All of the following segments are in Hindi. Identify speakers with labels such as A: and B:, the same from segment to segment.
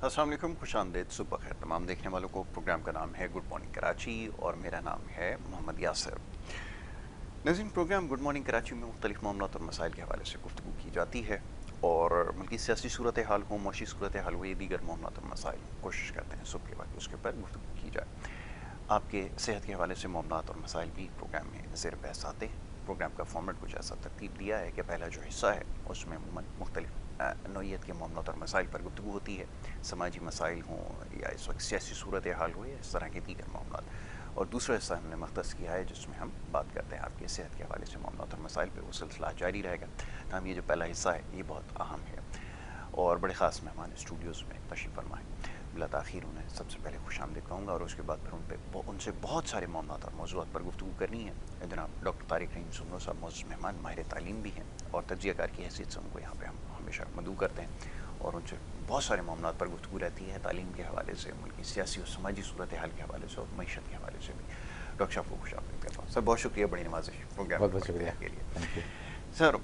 A: अस्सलाम वालेकुम, खुशामदीद, सुबह खैर तमाम देखने वालों को। प्रोग्राम का नाम है गुड मॉर्निंग कराची और मेरा नाम है मोहम्मद यासिर। नाज़रीन, प्रोग्राम गुड मॉर्निंग कराची में मुख्तलिफ मामलात और मसाइल के हवाले से गुफ्तगू की जाती है और मुल्की सियासी सूरत हाल हो, मुआशी सूरत हाल हो, ये दीगर मामलात और मसाइल कोशिश करते हैं सुबह के वक्त उसके ऊपर गुफ्तगू की जाए। आपके सेहत के हवाले से मामलात और मसाइल भी प्रोग्राम में ज़ेर बहस आते हैं। प्रोग्राम का फॉर्मेट कुछ ऐसा तरतीब दिया है कि पहला जो हिस्सा है उसमें अमूमन मुख्तलिफ नौइयत के मामलात और मसाइल पर गुफ्तगू होती है, समाजी मसाइल हों या इस वक्त सियासी सूरत हाल हो या इस तरह के दीगर मामलात। और दूसरा हिस्सा हमने मख्तस किया है जिसमें हम बात करते हैं आपके सेहत के हवाले से मामलात और मसाइल पर। वो सिलसिला जारी रहेगा। तमाम ये जो पहला हिस्सा है ये बहुत अहम है और बड़े ख़ास मेहमान स्टूडियोज़ में तशरीफ़ फरमाएँ। बिला ताख़ीर उन्हें सबसे पहले खुशामदीद कहूँगा और उसके बाद फिर उनसे बहुत सारे मामलात और मौज़ूआत पर गुफ्तगू करनी है। जनाब डॉक्टर तारिक रहीम सुमनो साहब मौजूद मेहमान माहिर तालीम भी हैं और तज्ज़ियाकार की हैसियत से उनको यहाँ पर हम हमेशा मदऊ करते हैं और उनसे बहुत सारे मामलात पर गुफ्तगू रहती है, तालीम के हवाले से, मुल्की सियासी और समाजी सूरत हाल के हवाले से और मईशत के हवाले से भी। डॉक्टर साहब को खुशामदीद कहता हूँ। सर बहुत शुक्रिया, बड़ी नवाज़िश प्रोग्राम
B: बहुत बहुत शुक्रिया।
A: के लिए।
B: Thank you.
A: सर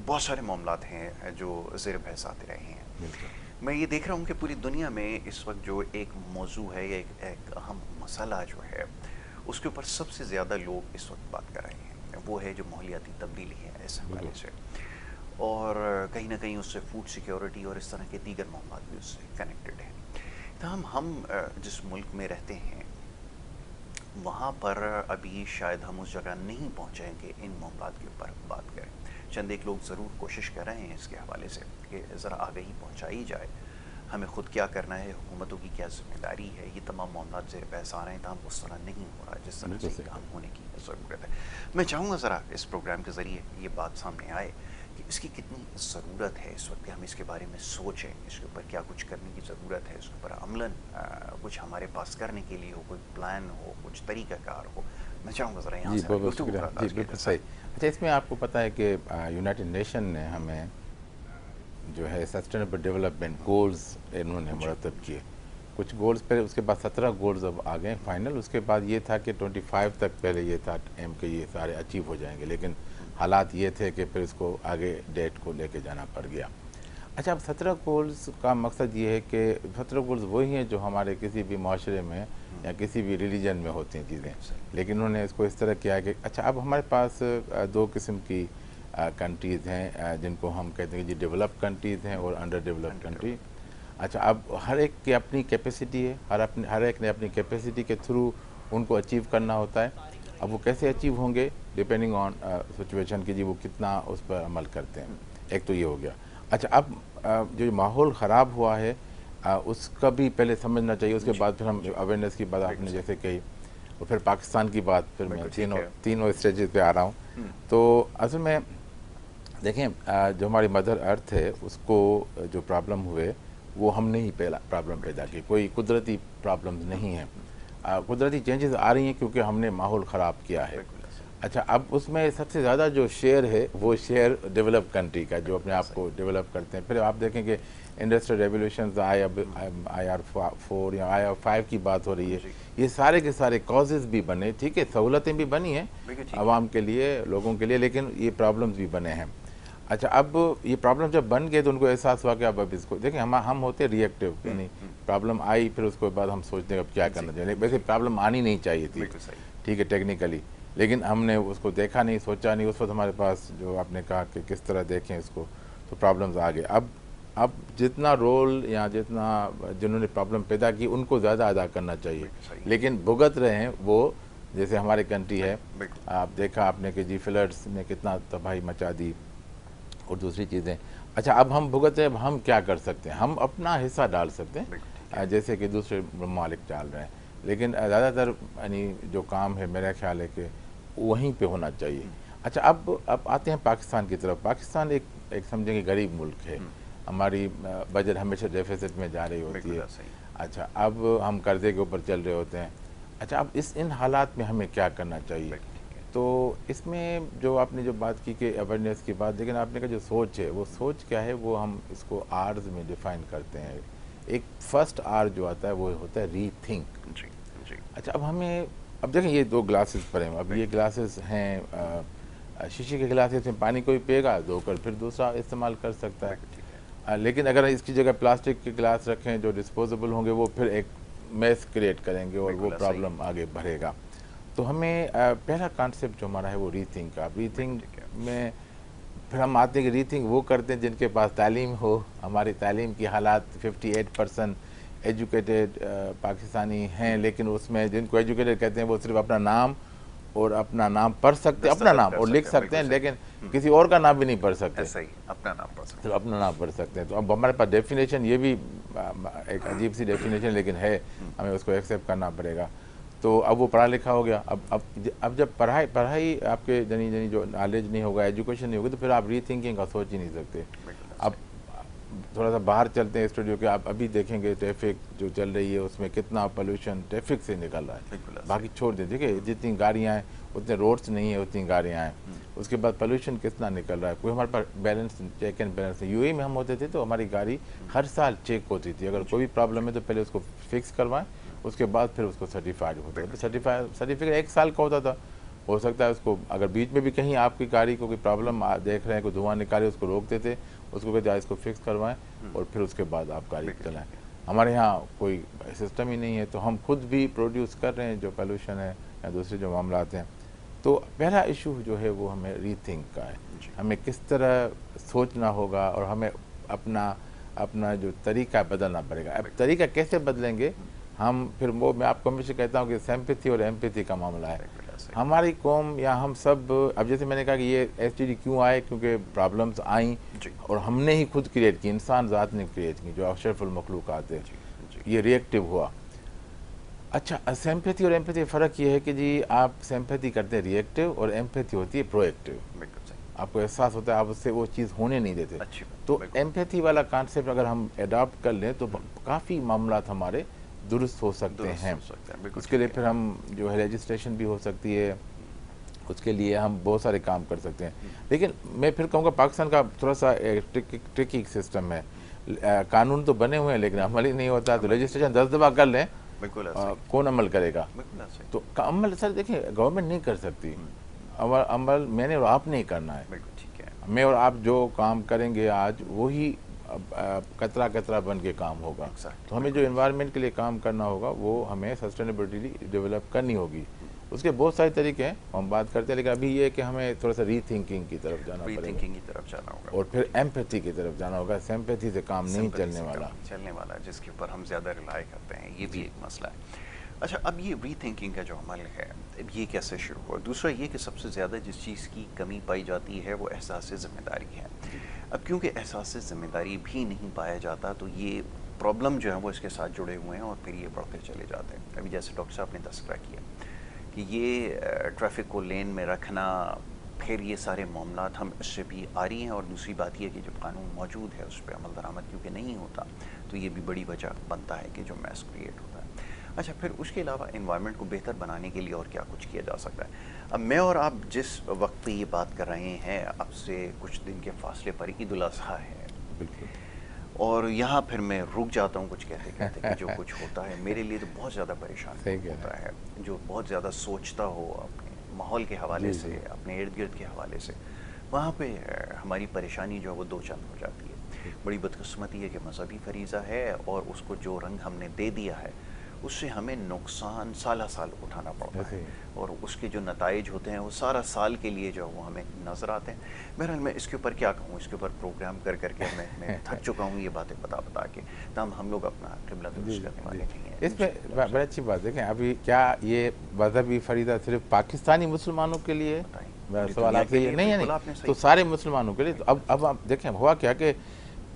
A: बहुत सारे मामलात हैं जो ज़ेर बहस आते रहे हैं।
B: बिल्कुल।
A: मैं ये देख रहा हूँ कि पूरी दुनिया में इस वक्त जो एक मौजू है या एक अहम मसला जो है उसके ऊपर सबसे ज़्यादा लोग इस वक्त बात कर रहे हैं, वो है जो माहौलियाती तब्दीली है इस हवाले से। और कहीं ना कहीं उससे फूड सिक्योरिटी और इस तरह के दीगर मामला भी उससे कनेक्टेड हैं। तो हम जिस मुल्क में रहते हैं वहाँ पर अभी शायद हम उस जगह नहीं पहुँचे हैं कि इन मामलात के ऊपर बात करें। चंद एक लोग ज़रूर कोशिश कर रहे हैं इसके हवाले से कि ज़रा आगे ही पहुँचाई जाए, हमें ख़ुद क्या करना है, हुकूमतों की क्या ज़िम्मेदारी है। ये तमाम मामलात ज़ेर बहस आ रहे हैं, तमाम उस तरह नहीं हो रहा जिस तरह से काम होने की ज़रूरत है। मैं चाहूँगा ज़रा इस प्रोग्राम के ज़रिए ये बात सामने आए कि इसकी कितनी ज़रूरत है इस वक्त, हम इसके बारे में सोचें, इसके ऊपर क्या कुछ करने की ज़रूरत है, इसके ऊपर अमलन कुछ हमारे पास करने के लिए हो, कोई प्लान हो, कुछ तरीक़ाकार हो। मैं चाहूँगा ज़रा यहाँ
B: जी,
A: से
B: बहुत बहुत शुक्रिया। जी, बिल्कुल सही। अच्छा, इसमें आपको पता है कि यूनाइटेड नेशन ने हमें जो है सस्टेनेबल डेवलपमेंट गोल्स इन्होंने मुरतब किए। कुछ गोल्स पे उसके बाद 17 गोल्स अब आ गए फाइनल। उसके बाद ये था कि 25 तक पहले ये था एम के ये सारे अचीव हो जाएंगे, लेकिन हालात ये थे कि फिर इसको आगे डेट को लेके जाना पड़ गया। अच्छा, अब 17 गोल्स का मकसद ये है कि 17 गोल्स वही हैं जो हमारे किसी भी माशरे में या किसी भी रिलीजन में होती हैं चीज़ें, लेकिन उन्होंने इसको इस तरह किया कि अच्छा अब हमारे पास दो किस्म की कंट्रीज़ हैं जिनको हम कहते हैं कि जी डेवलप्ड कंट्रीज़ हैं और अंडर डेवलप्ड कंट्री। अच्छा, अब हर एक की अपनी कैपेसिटी है, हर एक ने अपनी कैपेसिटी के थ्रू उनको अचीव करना होता है। अब वो कैसे अचीव होंगे डिपेंडिंग ऑन सिचुएशन की, जी वो कितना उस पर अमल करते हैं। एक तो ये हो गया। अच्छा, अब जो माहौल ख़राब हुआ है उसका भी पहले समझना चाहिए, उसके बाद फिर हम अवेयरनेस की बात आपने जैसे कही, और फिर पाकिस्तान की बात, फिर मैं तीनों स्टेजेस पे आ रहा हूँ। तो असल में देखें, जो हमारी मदर अर्थ है उसको जो प्रॉब्लम हुए वो हमने ही पहला प्रॉब्लम पैदा की, कोई कुदरती प्रॉब्लम्स नहीं है। कुदरती चेंजेस आ रही हैं क्योंकि हमने माहौल ख़राब किया है। अच्छा, अब उसमें सबसे ज़्यादा जो शेयर है वो शेयर डेवलप कंट्री का, जो अपने आप को डेवलप करते हैं। फिर आप देखें कि इंडस्ट्रियल रेवोल्यूशन IR4 या IR5 की बात हो रही है, ये सारे के सारे कॉजेज़ भी बने, ठीक है, सहूलतें भी बनी हैं आवाम के लिए, लोगों के लिए, लेकिन ये प्रॉब्लम्स भी बने हैं। अच्छा, अब ये प्रॉब्लम जब बन गए तो उनको एहसास हुआ कि अब इसको देखें, हम होते रिएक्टिव, यानी प्रॉब्लम आई फिर उसके बाद हम सोचते हैं अब क्या करना चाहिए। वैसे प्रॉब्लम आनी नहीं चाहिए थी, ठीक है, टेक्निकली, लेकिन हमने उसको देखा नहीं, सोचा नहीं। उस वक्त हमारे पास जो आपने कहा कि किस तरह देखें इसको, तो प्रॉब्लम्स आ गए। अब जितना रोल या जितना जिन्होंने प्रॉब्लम पैदा की उनको ज़्यादा अदा करना चाहिए, लेकिन भुगत रहे हैं वो, जैसे हमारे कंट्री है, आप देखा आपने कि जी फ्लड्स ने कितना तबाही मचा दी और दूसरी चीज़ें। अच्छा, अब हम भुगत हैं, अब हम क्या कर सकते हैं? हम अपना हिस्सा डाल सकते हैं जैसे कि दूसरे ममालिक डाल रहे हैं, लेकिन ज़्यादातर यानी जो काम है मेरा ख्याल है कि वहीं पे होना चाहिए। अच्छा, अब आते हैं पाकिस्तान की तरफ। पाकिस्तान एक समझेंगे गरीब मुल्क है, हमारी बजट हमेशा डेफिसिट में जा रही होती है। अच्छा, अब हम कर्ज़े के ऊपर चल रहे होते हैं। अच्छा, अब इन हालात में हमें क्या करना चाहिए? तो इसमें जो आपने जो बात की कि अवेयरनेस की बात, लेकिन आपने का जो सोच है वो सोच क्या है, वो हम इसको आर्स में डिफ़ाइन करते हैं। एक फर्स्ट आर जो आता है वो होता है रीथिंक। अच्छा, अब हमें, अब देखें ये दो ग्लासेस पर हैं, अब ये ग्लासेस हैं शीशे के गिलासेस में पानी कोई पिएगा, धोकर फिर दूसरा इस्तेमाल कर सकता है। लेकिन अगर इसकी जगह प्लास्टिक के गिलास रखें जो डिस्पोजेबल होंगे, वो फिर एक मेस क्रिएट करेंगे और वो प्रॉब्लम आगे बढ़ेगा। तो हमें पहला कॉन्सेप्ट जो हमारा है वो रीथिंक का। रीथिंक में फिर हम आते हैं कि रीथिंक वो करते हैं जिनके पास तालीम हो। हमारी तालीम की हालात 58% एजुकेटेड पाकिस्तानी हैं, लेकिन उसमें जिनको एजुकेटेड कहते हैं वो सिर्फ अपना नाम और अपना नाम पढ़ सकते हैं, अपना नाम और लिख सकते हैं, लेकिन किसी और का नाम भी नहीं पढ़ सकते।
A: ऐसा ही अपना नाम पढ़ सकते हैं,
B: सिर्फ अपना नाम पढ़ सकते हैं। तो अब हमारे पास डेफिनेशन, ये भी एक अजीब सी डेफिनेशन, लेकिन है, हमें उसको एक्सेप्ट करना पड़ेगा। तो अब वो पढ़ा लिखा हो गया। अब जब पढ़ाई आपके जनी जो नॉलेज नहीं होगा, एजुकेशन नहीं होगी, तो फिर आप रीथिंकिंग का सोच ही नहीं सकते। अब थोड़ा सा बाहर चलते हैं स्टूडियो के, आप अभी देखेंगे ट्रैफिक जो चल रही है उसमें कितना पोल्यूशन ट्रैफिक से निकल रहा है। बाकी छोड़ दें, देखिए जितनी गाड़ियाँ हैं उतने रोड्स नहीं है, उतनी गाड़ियाँ हैं। उसके बाद पोल्यूशन कितना निकल रहा है, कोई हमारे पास बैलेंस, चेक एंड बैलेंस है। यूएई में हम होते थे तो हमारी गाड़ी हर साल चेक होती थी। अगर कोई भी प्रॉब्लम है तो पहले उसको फिक्स करवाएं, उसके बाद फिर उसको सर्टिफाइड होता है। सर्टिफिकेट 1 साल का होता था। हो सकता है उसको अगर बीच में भी कहीं आपकी गाड़ी को कोई प्रॉब्लम देख रहे हैं, कोई धुआं निकाले, उसको रोकते थे, उसको कहते हैं इसको फिक्स करवाएं और फिर उसके बाद आप गाड़ी चलाएं। हमारे यहाँ कोई सिस्टम ही नहीं है, तो हम खुद भी प्रोड्यूस कर रहे हैं जो पोल्यूशन है या दूसरे जो मामला हैं। तो पहला इशू जो है वो हमें रीथिंक का है। हमें किस तरह सोचना होगा और हमें अपना जो तरीका बदलना पड़ेगा। अब तरीका कैसे बदलेंगे हम, फिर वो मैं आपको हमेशा कहता हूँ कि सिंपैथी और एम्पैथी का मामला है। हमारी कौम या हम सब, अब जैसे मैंने कहा कि ये एसटीडी क्यों आए, क्योंकि प्रॉब्लम्स आई और हमने ही खुद क्रिएट की, इंसान ज़ात ने क्रिएट की, जो अशरफुल मखलूक़ात है। ये रिएक्टिव हुआ। अच्छा, सिंपैथी और एम्पैथी फ़र्क ये है कि जी आप सिंपैथी करते हैं रिएक्टिव और एम्पैथी होती है प्रोएक्टिव। आपको एहसास होता है, आप उससे वो चीज़ होने नहीं देते। तो एम्पैथी वाला कॉन्सेप्ट अगर हम अडॉप्ट कर लें तो काफ़ी मामला हमारे दुरुस्त हो सकते हैं। उसके लिए फिर हम जो है रजिस्ट्रेशन भी हो सकती है, उसके लिए हम बहुत सारे काम कर सकते हैं। लेकिन मैं फिर कहूँगा पाकिस्तान का थोड़ा सा ट्रिकी सिस्टम है। कानून तो बने हुए हैं लेकिन अमल ही नहीं होता। तो रजिस्ट्रेशन 10 दफ़ा कर लें, कौन अमल करेगा? तो अमल सर देखिए गवर्नमेंट नहीं कर सकती, अमल मैंने और आप नहीं करना है। मैं और आप जो काम करेंगे आज वही कतरा कतरा बन के काम होगा। तो हमें जो एनवायरनमेंट के लिए काम करना होगा वो हमें सस्टेनेबिलिटी डेवलप करनी होगी। उसके बहुत सारे तरीके हैं, हम बात करते हैं, लेकिन अभी ये है कि हमें थोड़ा सा रीथिंकिंग की तरफ जाना पड़ेगा और फिर एम्पैथी की तरफ जाना होगा। सिंपैथी से काम नहीं चलने वाला,
A: जिसके ऊपर हम ज़्यादा रिलाई करते हैं, ये भी एक मसला है। अच्छा, अब ये रीथिंकिंग का जो अमल है ये कैसे शुरू हुआ? दूसरा ये कि सबसे ज़्यादा जिस चीज़ की कमी पाई जाती है वो एहसास ज़िम्मेदारी है। अब क्योंकि एहसास ज़िम्मेदारी भी नहीं पाया जाता तो ये प्रॉब्लम जो है वो इसके साथ जुड़े हुए हैं और फिर ये बढ़ते चले जाते हैं। अभी जैसे डॉक्टर साहब ने तस्करा किया कि ये ट्रैफिक को लेन में रखना, फिर ये सारे मामलात हम इससे भी आ रही हैं। और दूसरी बात यह कि जब कानून मौजूद है उस पर अमल दरामद क्योंकि नहीं होता तो ये भी बड़ी वजह बनता है कि जो मैस क्रिएट होता है। अच्छा, फिर उसके अलावा एनवायरनमेंट को बेहतर बनाने के लिए और क्या कुछ किया जा सकता है? अब मैं और आप जिस वक्त पे ये बात कर रहे हैं, अब से कुछ दिन के फासले पर ईद उल अज़हा है।
B: बिल्कुल।
A: और यहाँ फिर मैं रुक जाता हूँ कुछ कहते कहते कि जो कुछ होता है मेरे लिए तो बहुत ज़्यादा परेशान होता है, जो बहुत ज़्यादा सोचता हो अपने माहौल के हवाले से, अपने इर्द गिर्द के हवाले से, वहाँ पे हमारी परेशानी जो है वो दो चंद हो जाती है। बड़ी बदकिस्मती है कि मजहबी फरीज़ा है और उसको जो रंग हमने दे दिया है उससे हमें नुकसान साल साल उठाना पड़ता है और उसके जो नताइज होते हैं वो सारा साल के लिए जो वो हमें नज़र आते हैं। बहरहाल मैं इसके ऊपर क्या कहूँ, इसके ऊपर प्रोग्राम कर करके मैं थक चुका हूँ ये बातें बता के। तब हम लोग अपना किबला दुरुस्त करने वाले नहीं हैं।
B: इसमें बड़ी अच्छी बात देखें, अभी क्या ये मजहबी फरीदा सिर्फ पाकिस्तानी मुसलमानों के लिए? सवाल आपसे ये नहीं है, नहीं तो सारे मुसलमानों के लिए। तो अब आप देखें हुआ क्या कि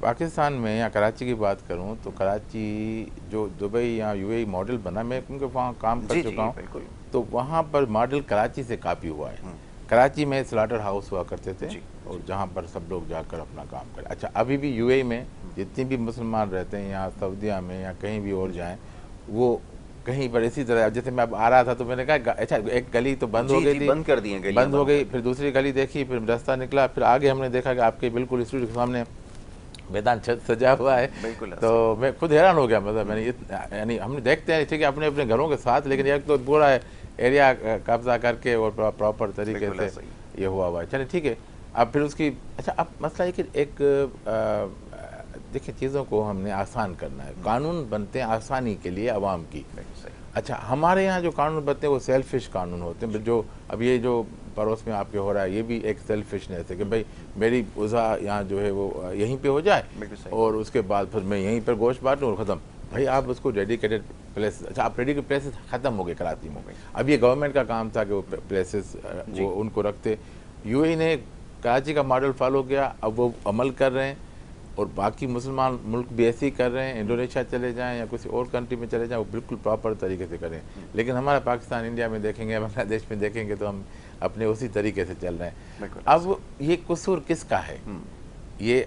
B: पाकिस्तान में या कराची की बात करूं तो कराची जो दुबई या यूएई मॉडल बना, मैं क्योंकि वहाँ काम कर चुका हूँ, तो वहाँ पर मॉडल कराची से कापी हुआ है। कराची में स्लाटर हाउस हुआ करते थे और जहाँ पर सब लोग जाकर अपना काम करें। अच्छा, अभी भी यूएई में जितने भी मुसलमान रहते हैं या सऊदीया में या कहीं भी और जाएँ, वो कहीं पर इसी तरह, जैसे मैं अब आ रहा था तो मैंने कहा अच्छा एक गली तो बंद हो गई थी,
A: बंद कर दी,
B: बंद हो गई, फिर दूसरी गली देखी, फिर रास्ता निकला, फिर आगे हमने देखा कि आपके बिल्कुल स्टूडियो के सामने मैदान छत सजा हुआ है। तो मैं खुद हैरान हो गया, मतलब मैंने यानी हमने देखते हैं ठीक है अपने अपने घरों के साथ, लेकिन एक तो पूरा एरिया कब्जा करके और प्रॉपर तरीके से ये हुआ है। चलिए ठीक है। अब फिर उसकी अच्छा अब मसला है कि एक देखिए चीज़ों को हमने आसान करना है, कानून बनते हैं आसानी के लिए आवाम की।
A: सही।
B: अच्छा, हमारे यहाँ जो कानून बनते हैं वो सेल्फिश कानून होते हैं, जो अब ये जो पड़ोस में आपके हो रहा है ये भी एक सेल्फिशनेस है कि भाई मेरी उज़ा यहाँ जो है वो यहीं पे हो जाए और उसके बाद फिर मैं यहीं पर गोश्त बांटूँ और ख़त्म। भाई आप उसको डेडिकेटेड प्लेस, अच्छा आप डेडिकेटेड प्लेसेस ख़त्म हो गए कराची में, अब ये गवर्नमेंट का काम था कि वो प्लेसेस वो उनको रखते। यूएई ने कराची का मॉडल फॉलो किया, अब वो अमल कर रहे हैं और बाकी मुसलमान मुल्क भी ऐसे ही कर रहे हैं। इंडोनेशिया चले जाएं या किसी और कंट्री में चले जाएं, वो बिल्कुल प्रॉपर तरीके से करें। लेकिन हमारा पाकिस्तान, इंडिया में देखेंगे, बांग्लादेश में देखेंगे तो हम अपने उसी तरीके से चल रहे हैं। अब ये कसूर किसका है? ये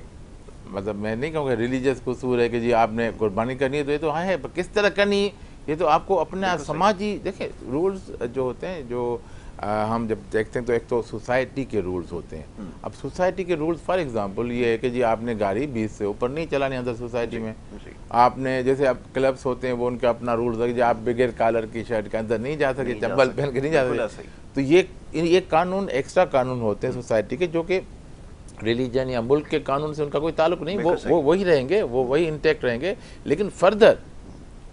B: मतलब मैं नहीं कहूँगा रिलीजियस कसूर है कि जी आपने कुर्बानी करनी है तो ये तो है, पर किस तरह करनी है ये तो आपको अपना समाजी, देखिए रूल्स जो होते हैं जो हम जब देखते हैं तो एक तो सोसाइटी के रूल्स होते हैं। अब सोसाइटी के रूल्स फॉर एग्जांपल ये है कि जी आपने गाड़ी 20 से ऊपर नहीं चलानी अंदर सोसाइटी में। आपने जैसे अब क्लब्स होते हैं वो उनके अपना रूल्स है कि आप बगैर कॉलर की शर्ट के अंदर नहीं जा सकते, चप्पल पहन के नहीं जा सकते। तो ये कानून एक्स्ट्रा कानून होते हैं सोसाइटी के, जो कि रिलीजन या मुल्क के कानून से उनका कोई ताल्लुक नहीं, वो वही रहेंगे, वो वही इंटैक्ट रहेंगे, लेकिन फर्दर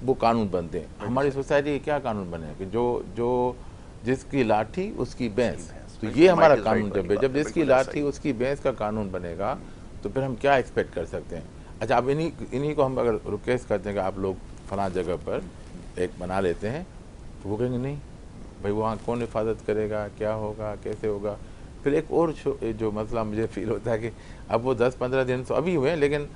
B: वो कानून बनते हैं। हमारी सोसाइटी के क्या कानून बने कि जो जिसकी लाठी उसकी भैंस, तो ये हमारा कानून जब जिसकी लाठी उसकी भैंस का कानून बनेगा तो फिर हम क्या एक्सपेक्ट कर सकते हैं? अच्छा, अब इन्हीं को हम अगर रिक्वेस्ट करते हैं कि आप लोग फलां जगह पर एक बना लेते हैं तो वो कहेंगे नहीं भाई वहाँ कौन हिफाजत करेगा, क्या होगा, कैसे होगा। फिर एक और जो मसला मुझे फील होता है कि अब वो 10-15 दिन तो अभी हुए हैं, लेकिन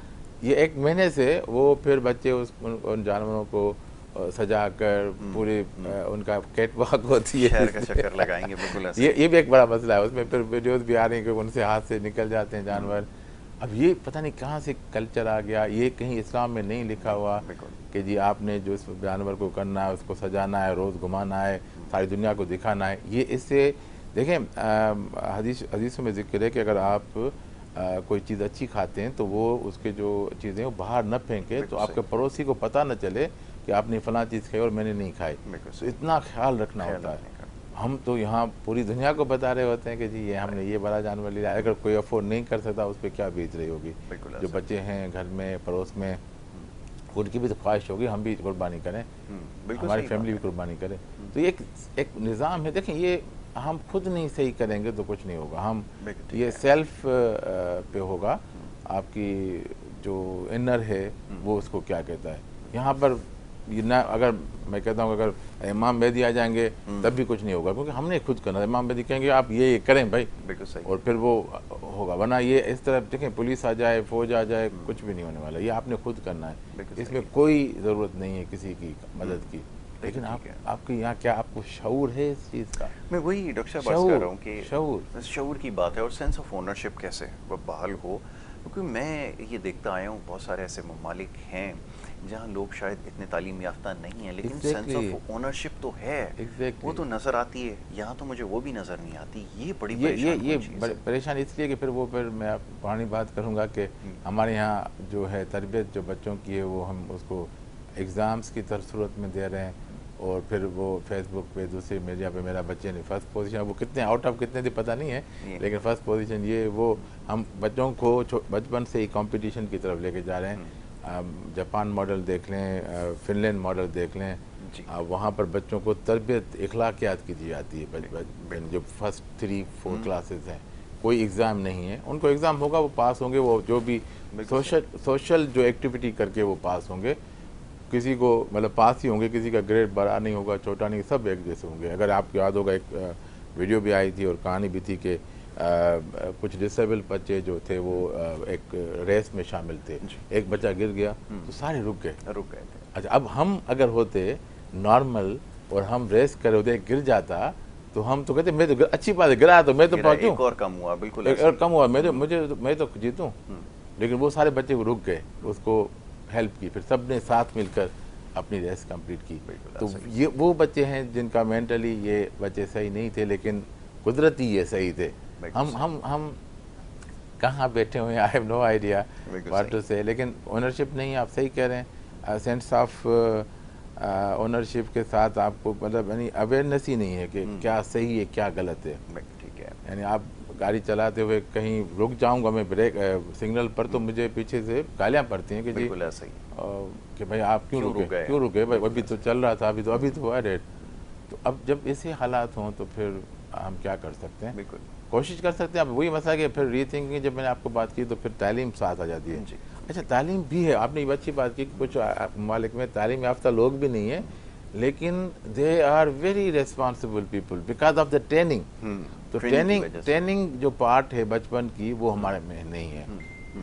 B: ये 1 महीने से वो फिर बच्चे उन जानवरों को सजा कर पूरी उनका कैट वॉक होती है,
A: शहर का चक्कर लगाएंगे। बिल्कुल
B: ये भी एक बड़ा मसला है। उसमें फिर वीडियोस भी आ रही हैं कि उनसे हाथ से निकल जाते हैं जानवर। अब ये पता नहीं कहाँ से कल्चर आ गया, ये कहीं इस्लाम में नहीं लिखा हुआ कि जी आपने जो इस जानवर को करना है, उसको सजाना है, रोज़ घुमाना है, सारी दुनिया को दिखाना है। ये इससे देखें हदीसों में जिक्र है कि अगर आप कोई चीज़ अच्छी खाते हैं तो वो उसके जो चीज़ें वो बाहर न फेंके तो आपके पड़ोसी को पता न चले कि आपने फलां चीज़ खाई और मैंने नहीं खाई। तो इतना ख्याल रखना होता है। हम तो यहाँ पूरी दुनिया को बता रहे होते हैं कि जी ये हमने ये बड़ा जानवर लिया, अगर कोई अफोर्ड नहीं कर सकता उस पर क्या बीत रही होगी। जो बच्चे हैं घर में पड़ोस में उनकी भी तो ख्वाहिश होगी हम भी कुर्बानी करें, हमारी फैमिली भी कुर्बानी करे। तो ये एक निज़ाम है। देखें ये हम खुद नहीं सही करेंगे तो कुछ नहीं होगा, हम ये सेल्फ पे होगा, आपकी जो इनर है वो उसको क्या कहता है। यहाँ पर ये ना, अगर मैं कहता हूँ अगर इमाम मेहदी आ जाएंगे तब भी कुछ नहीं होगा, क्योंकि हमने खुद करना। इमाम मेहदी कहेंगे आप ये करें भाई,
A: बिल्कुल सही, और
B: फिर वो होगा। वरना ये इस तरह देखें पुलिस आ जाए, फौज आ जाए, कुछ भी नहीं होने वाला। ये आपने खुद करना है, इसमें कोई ज़रूरत नहीं है किसी की मदद की। लेकिन आपके यहाँ क्या आपको शऊर है इस चीज़ का?
A: मैं वही डॉक्टर साहब बात कर रहा हूँ कि शऊर की बात है और सेंस ऑफ ओनरशिप कैसे वो बहाल हो। क्योंकि मैं ये देखता आया हूँ बहुत सारे ऐसे ममालिक हैं जहाँ लोग शायद इतने तालीम याफ्ता नहीं है, लेकिन सेंस ऑफ ओनरशिप तो है, वो तो नज़र आती है। यहाँ तो मुझे वो भी नज़र नहीं आती। ये बड़ी
B: परेशानी इसलिए कि फिर मैं पुरानी बात करूँगा कि हमारे यहाँ जो है तरबियत जो बच्चों की है वो हम उसको एग्ज़ाम्स की सूरत में दे रहे हैं, और फिर वो फेसबुक पे दूसरी मीडिया पे मेरा बच्चे ने फर्स्ट पोजीशन, वो कितने आउट ऑफ कितने थी पता नहीं है, लेकिन फर्स्ट पोजीशन ये वो हम बच्चों को बचपन से ही कंपटीशन की तरफ लेके जा रहे हैं। जापान मॉडल देख लें, फिनलैंड मॉडल देख लें, वहाँ पर बच्चों को तरबियत इखलाकियात की दी जाती है। जो फर्स्ट 3-4 क्लासेस हैं कोई एग्ज़ाम नहीं है, उनको एग्ज़ाम होगा वो पास होंगे, वो जो भी सोशल जो एक्टिविटी करके वो पास होंगे। किसी को मतलब पास ही होंगे, किसी का ग्रेड बड़ा नहीं होगा, छोटा नहीं, सब एक जैसे होंगे। अगर आपको याद होगा एक वीडियो भी आई थी और कहानी भी थी कि कुछ डिसेबल बच्चे जो थे वो एक रेस में शामिल थे, एक बच्चा गिर गया तो सारे रुक गए थे। अच्छा, अब हम अगर होते नॉर्मल और हम रेस कर होते, गिर जाता तो हम तो कहते मैं तो अच्छी बात है, गिरा तो मैं तो पहुँचूँ,
A: और कम हुआ, बिल्कुल
B: और कम हुआ, मैं तो जीतूँ। लेकिन वो सारे बच्चे को रुक गए, उसको हेल्प की, फिर सब ने साथ मिलकर अपनी रेस कंप्लीट की। तो ये वो बच्चे हैं जिनका मेंटली ये बच्चे सही नहीं थे, लेकिन कुदरती ये सही थे। हम कहाँ बैठे हुए हैं, I have no idea what to say. लेकिन ओनरशिप नहीं, आप सही कह रहे हैं, सेंस ऑफ ओनरशिप के साथ आपको मतलब यानी अवेयरनेस ही नहीं है कि क्या सही है क्या गलत है।
A: ठीक है,
B: यानी आप गाड़ी चलाते हुए कहीं रुक जाऊंगा मैं ब्रेक सिग्नल पर, तो मुझे पीछे से गालियाँ पड़ती हैं कि जी
A: बिल्कुल ऐसा ही।
B: कि भाई आप क्यों
A: क्यों
B: रुके,
A: रुक गए
B: क्यों
A: आप?
B: रुके भाई,
A: बिल्कुल
B: अभी तो
A: ऐसा।
B: चल रहा था, अभी तो हुआ रेट। तो अब जब ऐसे हालात हों तो फिर हम क्या कर सकते हैं?
A: बिल्कुल।
B: कोशिश कर सकते हैं। अब वही मसला कि फिर रीथिंकिंग, जब मैंने आपको बात की तो फिर तालीम साथ आ जाती है।
A: जी।
B: अच्छा, तालीम भी है, आपने ये अच्छी बात की कि कुछ ममालिक में तालीम याफ्ता लोग भी नहीं है, लेकिन they are very responsible people because of the training. तो
A: ट्रेनिंग की वजह से।
B: ट्रेनिंग जो पार्ट है बचपन की, वो हमारे में नहीं है।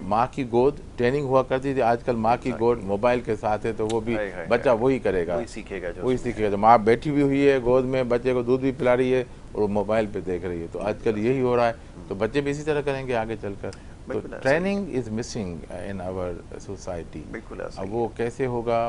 B: माँ की गोद ट्रेनिंग हुआ करती थी, आजकल माँ की गोद मोबाइल के साथ है, तो वो भी
A: हाय हाय
B: बच्चा
A: हाय।
B: वही करेगा,
A: वही सीखेगा जो
B: वही
A: उसमें है।
B: सीखेगा। तो माँ बैठी भी हुई है गोद में, बच्चे को दूध भी पिला रही है और वो मोबाइल पे देख रही है। तो आजकल यही हो रहा है, तो बच्चे भी इसी तरह करेंगे आगे चलकर। तो
A: बिल्कुल ऐसा ही है।
B: Training is missing in our society.
A: बिल्कुल ऐसा
B: अब
A: ही
B: वो
A: है।
B: कैसे होगा,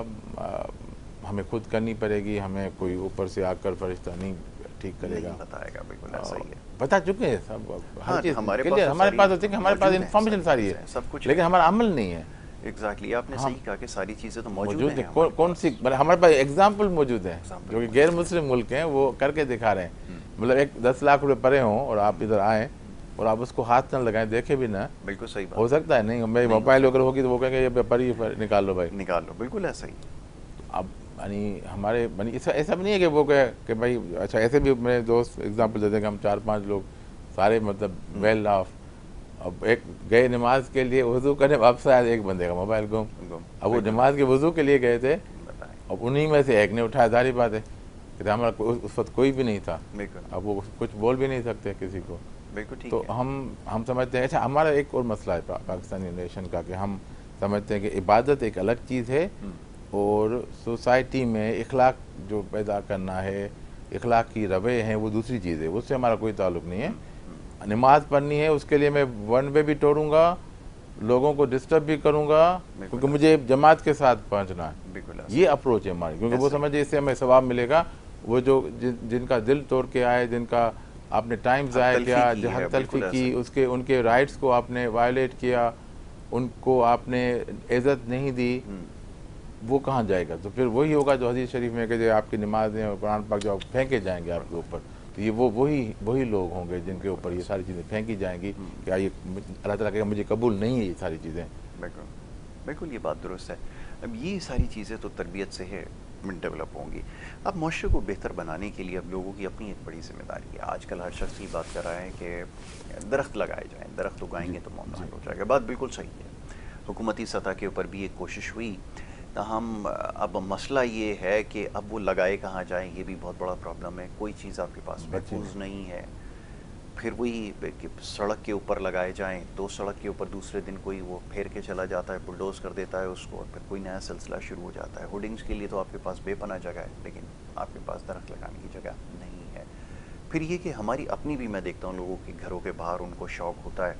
B: हमें खुद करनी पड़ेगी, हमें कोई ऊपर से आकर फरिश्ता नहीं ठीक करेगा।
A: नहीं बताएगा, बिल्कुल ऐसा ही है।
B: बता चुके हैं सब, हर
A: हाँ,
B: चीज़
A: हमारे
B: क्लियर
A: पास तो
B: हमारे
A: सारी
B: पास होती है कि हमारे पास
A: मौजूद हैं,
B: इन्फॉर्मेशन सारी
A: चीज़ें
B: है,
A: हैं, सब कुछ
B: लेकिन
A: है।
B: हमारा अमल नहीं है।
A: एग्जैक्टली, आपने
B: हम
A: सही कहा कि सारी चीज़ें तो मौजूद
B: मौजूद
A: हैं
B: है,
A: हमारे
B: कौन
A: पास।
B: सी, मतलब हमारे पास एग्जाम्पल मौजूद है
A: एग्जाम्पल
B: जो कि
A: मौजूद
B: गैर
A: है।
B: मुस्लिम मुल्क हैं, वो करके दिखा रहे हैं। मतलब एक 10 लाख रुपए पड़े हों और आप इधर आएँ और आप उसको हाथ न लगाएं, देखे भी ना,
A: बिल्कुल सही
B: हो
A: बात
B: सकता है नहीं, मेरी
A: नहीं हो
B: मोबाइल
A: सकता।
B: वगैरह होगी तो वो कहेंगे ये व्यापारी निकाल लो भाई।
A: है। निकाल लो, बिल्कुल ऐसा ही।
B: अब यानी हमारे यानी ऐसा ऐसा भी नहीं है कि वो कहे कि भाई अच्छा, ऐसे भी मेरे दोस्त एग्जांपल देते हैं कि हम 4-5 लोग सारे मतलब वेल ऑफ, अब एक गए नमाज के लिए, वज़ू करने वापस आया, एक बंदे का मोबाइल गुम।
A: गुम।
B: अब वो
A: बिल्कुल।
B: नमाज के वज़ू के लिए गए थे,
A: बताएं।
B: अब उन्हीं में से एक ने उठाया, सारी बात है कि हमारा उस वक्त कोई भी नहीं था,
A: बिल्कुल।
B: अब वो कुछ बोल भी नहीं सकते किसी को।
A: बिल्कुल ठीक
B: तो
A: है।
B: हम समझते हैं, अच्छा हमारा एक और मसला है पाकिस्तानी नेशन का, कि हम समझते हैं कि इबादत एक अलग चीज़ है और सोसाइटी में इखलाक जो पैदा करना है, इखलाक की रवे हैं, वो दूसरी चीज़ है, उससे हमारा कोई ताल्लुक़ नहीं है। नमाज़ पढ़नी है, उसके लिए मैं वन वे भी तोड़ूंगा, लोगों को डिस्टर्ब भी करूंगा, क्योंकि मुझे जमात के साथ पहुंचना है।
A: बिल्कुल
B: ये अप्रोच है हमारी, क्योंकि वो समझे इससे हमें सवाब मिलेगा। वो जो जिनका दिल तोड़ के आए, जिनका आपने टाइम ज़ाया किया, जो हक तलफी की, उसके उनके राइट्स को आपने वायलेट किया, उनको आपने इज़्ज़त नहीं दी, वो कहाँ जाएगा? तो फिर वही होगा जो हदीस शरीफ में कि जो आपकी नमाज़ें और कुरान पाक जो फेंके जाएंगे आपके ऊपर, तो ये वही लोग होंगे जिनके ऊपर ये सारी चीज़ें फेंकी जाएंगी। क्या ये अल्लाह ताला कहेगा मुझे कबूल नहीं है ये सारी चीज़ें?
A: बिल्कुल बिल्कुल, ये बात दुरुस्त है। अब ये सारी चीज़ें तो तरबियत से है डेवलप होंगी। अब माशरे को बेहतर बनाने के लिए अब लोगों की अपनी एक बड़ी जिम्मेदारी है। आजकल हर शख्स ये बात कर रहा है कि दरख्त लगाए जाएँ, दरख्त उगाएंगे तो मामला हो जाएगा। बात बिल्कुल सही है। हुकूमती सतह के ऊपर भी एक कोशिश हुई, ताहम अब मसला ये है कि अब वो लगाए कहाँ जाएँ, ये भी बहुत बड़ा प्रॉब्लम है। कोई चीज़ आपके पास महफूज नहीं है। फिर वही कि सड़क के ऊपर लगाए जाएं, तो सड़क के ऊपर दूसरे दिन कोई वो फेर के चला जाता है, बुलडोज कर देता है उसको, और फिर कोई नया सिलसिला शुरू हो जाता है। होर्डिंग्स के लिए तो आपके पास बेपनाह जगह है, लेकिन आपके पास दरख्त लगाने की जगह नहीं है। फिर ये कि हमारी अपनी भी, मैं देखता हूँ लोगों के घरों के बाहर उनको शौक़ होता है,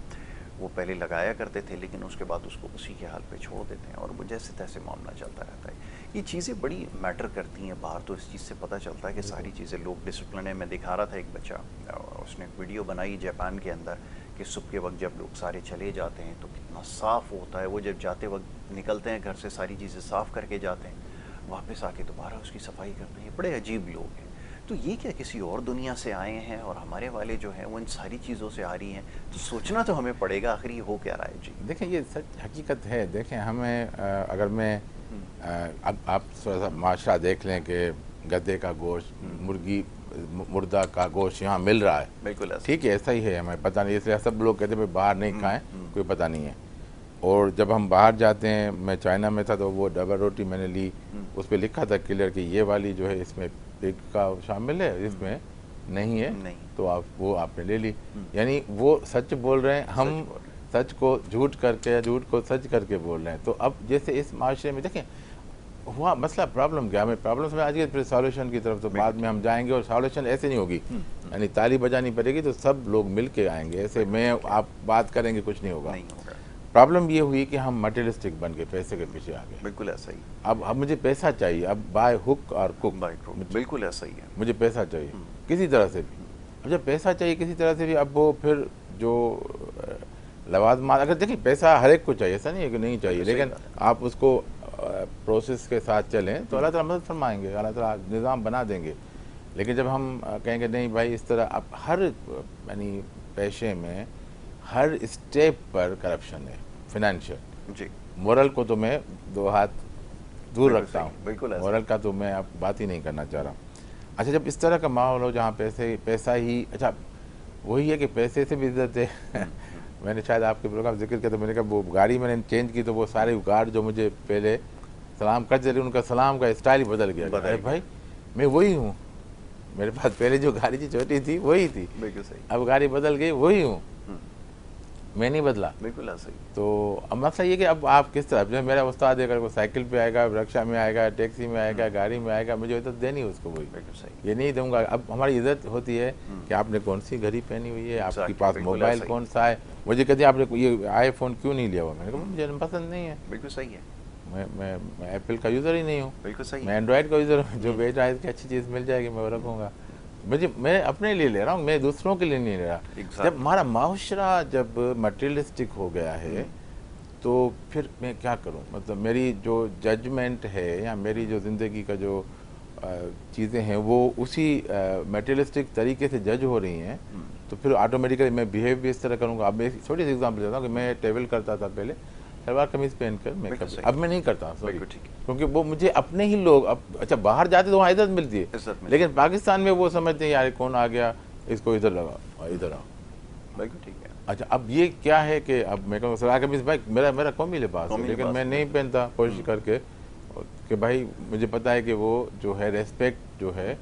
A: वो पहले लगाया करते थे लेकिन उसके बाद उसको उसी के हाल पे छोड़ देते हैं और वो जैसे तैसे मामला चलता रहता है। ये चीज़ें बड़ी मैटर करती हैं बाहर, तो इस चीज़ से पता चलता है कि सारी चीज़ें लोग डिसिप्लिन है। मैं दिखा रहा था एक बच्चा, उसने एक वीडियो बनाई जापान के अंदर कि सुबह के वक्त जब लोग सारे चले जाते हैं तो कितना साफ़ होता है। वो जब जाते वक्त निकलते हैं घर से, सारी चीज़ें साफ़ करके जाते हैं, वापस आके दोबारा उसकी सफाई करते हैं। बड़े अजीब लोग हैं। तो ये क्या किसी और दुनिया से आए हैं और हमारे वाले जो हैं वो इन सारी चीज़ों से आ रही हैं? तो सोचना तो हमें पड़ेगा आखिर ये हो क्या रहा है। जी
B: देखें, ये सच हकीकत है। देखें हमें अगर मैं अब आप थोड़ा सा माशरा देख लें कि गधे का गोश्त, मुर्दा का गोश्त यहाँ मिल रहा है,
A: बिल्कुल
B: ठीक है, ऐसा ही है, हमें पता नहीं, इसलिए सब लोग कहते हैं बाहर नहीं खाएं, कोई पता नहीं है। और जब हम बाहर जाते हैं, मैं चाइना में था तो वो डबल रोटी मैंने ली, उस पर लिखा था क्लियर कि ये वाली जो है इसमें पिग का शामिल है, इसमें नहीं है,
A: नहीं।
B: तो आपने ले ली। यानी वो सच बोल रहे हैं, हम सच को झूठ करके या झूठ को सच करके बोल रहे हैं। तो अब जैसे इस माशरे में देखें हुआ मसला, प्रॉब्लम क्या, हमें प्रॉब्लम में आज के फिर सॉल्यूशन की तरफ तो बाद में हम जाएंगे, और सॉल्यूशन ऐसे नहीं होगी, यानी ताली बजानी पड़ेगी तो सब लोग मिल के आएंगे, ऐसे मैं आप बात करेंगे कुछ नहीं होगा। प्रॉब्लम ये हुई कि हम मटेरियलिस्टिक बन के पैसे के पीछे आ गए।
A: बिल्कुल ऐसा ही।
B: अब मुझे पैसा चाहिए, अब बाय हुक और कुक,
A: बिल्कुल ऐसा ही है।
B: मुझे पैसा चाहिए किसी तरह से भी। अब जब पैसा चाहिए किसी तरह से भी, अब वो फिर जो लवाजमात, अगर देखिए पैसा हर एक को चाहिए, ऐसा नहीं है कि नहीं चाहिए, लेकिन आप उसको प्रोसेस के साथ चलें तो अल्लाह ताला मदद फरमाएंगे, अल्लाह ताला निज़ाम बना देंगे। लेकिन जब हम कहेंगे नहीं भाई इस तरह, अब हर यानी पेशे में हर स्टेप पर करप्शन है, फिनेंशियल।
A: जी
B: मोरल को तो मैं दो हाथ दूर
A: बिल्कुल
B: रखता
A: सही,
B: हूँ,
A: बिल्कुल ऐसा।
B: मोरल का तो मैं अब बात ही नहीं करना चाह रहा हूँ। अच्छा, जब इस तरह का माहौल हो जहाँ पैसा ही, अच्छा वही है कि पैसे से भी इज्जत है। मैंने शायद आपके प्रोग्राम जिक्र किया, तो मैंने कहा वो गाड़ी मैंने चेंज की तो वो सारे गार्ड जो मुझे पहले सलाम करते थे उनका सलाम का स्टाइल ही बदल गया।
A: बदल
B: अरे
A: गया।
B: भाई मैं वही हूँ, मेरे पास पहले जो गाड़ी थी छोटी थी वही थी,
A: बिल्कुल सही।
B: अब गाड़ी बदल गई वही हूँ,
A: हम्म,
B: मैं नहीं बदला।
A: बिल्कुल ऐसा ही।
B: तो अब मसला ये कि अब आप किस तरह, जब मेरा उस्ताद है, अगर वो साइकिल पे आएगा, रिक्शा में आएगा, टैक्सी में आएगा, गाड़ी में आएगा, मुझे इज्जत देनी है उसको वही,
A: बिल्कुल सही।
B: ये नहीं दूंगा। अब हमारी इज्जत होती है कि आपने कौन सी घड़ी पहनी हुई है, आपके
A: एग्जैक्टली,
B: पास
A: बिल्कुल
B: मोबाइल
A: ऐसा ही।
B: कौन सा है। मुझे कहते हैं आपने ये आईफोन क्यों नहीं लिया हुआ, मैंने कहा मुझे पसंद नहीं है,
A: बिल्कुल सही है।
B: मैं एप्पल का यूज़र ही नहीं हूँ,
A: बिल्कुल सही
B: मैं
A: है।
B: एंड्रॉयड का यूज़र हूँ। जो बेच रहा है इसकी अच्छी चीज़ मिल जाएगी मैं वो रखूँगा। मैं अपने लिए ले रहा हूँ, मैं दूसरों के लिए नहीं ले रहा।
A: Exactly.
B: जब हमारा माशरा जब मटेरियलिस्टिक हो गया है तो फिर मैं क्या करूं, मतलब मेरी जो जजमेंट है या मेरी जो ज़िंदगी का जो चीज़ें हैं वो उसी मटेरियलिस्टिक तरीके से जज हो रही हैं, तो फिर ऑटोमेटिकली मैं बिहेव भी इस तरह करूंगा। अब मैं एक छोटी सी एग्जांपल देता हूँ कि मैं ट्रेवल करता था पहले सलवार कमीज़ पहनकर, मैं
A: बिल्कुल
B: कभी,
A: सही।
B: अब मैं नहीं करता, सॉरी,
A: बिल्कुल ठीक है।
B: क्योंकि वो मुझे अपने ही लोग, अब अच्छा बाहर जाते तो वहाँ इज्जत मिलती है,
A: इज्जत मिलती
B: लेकिन पाकिस्तान में वो समझते हैं यार कौन आ गया, इसको इधर लगा, इधर आओ।
A: बिल्कुल ठीक है।
B: अच्छा, अब ये क्या है कि अब मैं कहूँ सलवार कमीज भाई मेरा मेरा कौमी लिबास है,
A: कौमी
B: लेकिन
A: लिबास
B: मैं
A: है,
B: नहीं
A: बिल्कुल।
B: पहनता कोशिश करके, कि भाई मुझे पता है कि वो जो है रेस्पेक्ट जो है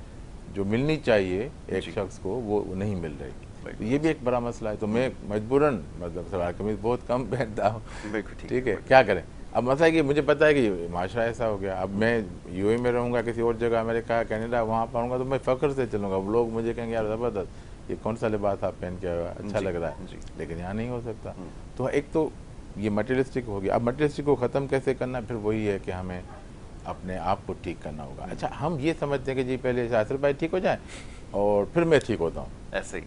B: जो मिलनी चाहिए एक
A: जी।
B: शख्स को वो नहीं मिल रही। तो
A: बिल्कुल
B: ये भी एक बड़ा मसला है। तो मैं मजबूरन मतलब सलवार कमीज बहुत कम पहनता हूँ,
A: बिल्कुल ठीक
B: ठीक है,
A: बिल्कुल।
B: क्या करें। अब मसला है कि मुझे पता है कि माशरा ऐसा हो गया, अब मैं यूएई में रहूँगा, किसी और जगह अमेरिका कनाडा वहाँ पाऊँगा तो मैं फ़ख्र से चलूँगा, वो लोग मुझे कहेंगे यार ज़बरदस्त, ये कौन सा लिबास आप पहन के आए हो, अच्छा
A: जी,
B: लग रहा है,
A: जी।
B: लेकिन यहाँ नहीं हो सकता। तो एक तो ये मटेरियलिस्टिक हो गया। अब मटेरियलिस्टिक को ख़त्म कैसे करना, फिर वही है कि हमें अपने आप को ठीक करना होगा। अच्छा, हम ये समझते हैं कि जी पहले शास्त्र भाई ठीक हो जाए और फिर मैं ठीक होता हूँ।
A: ऐसे ही।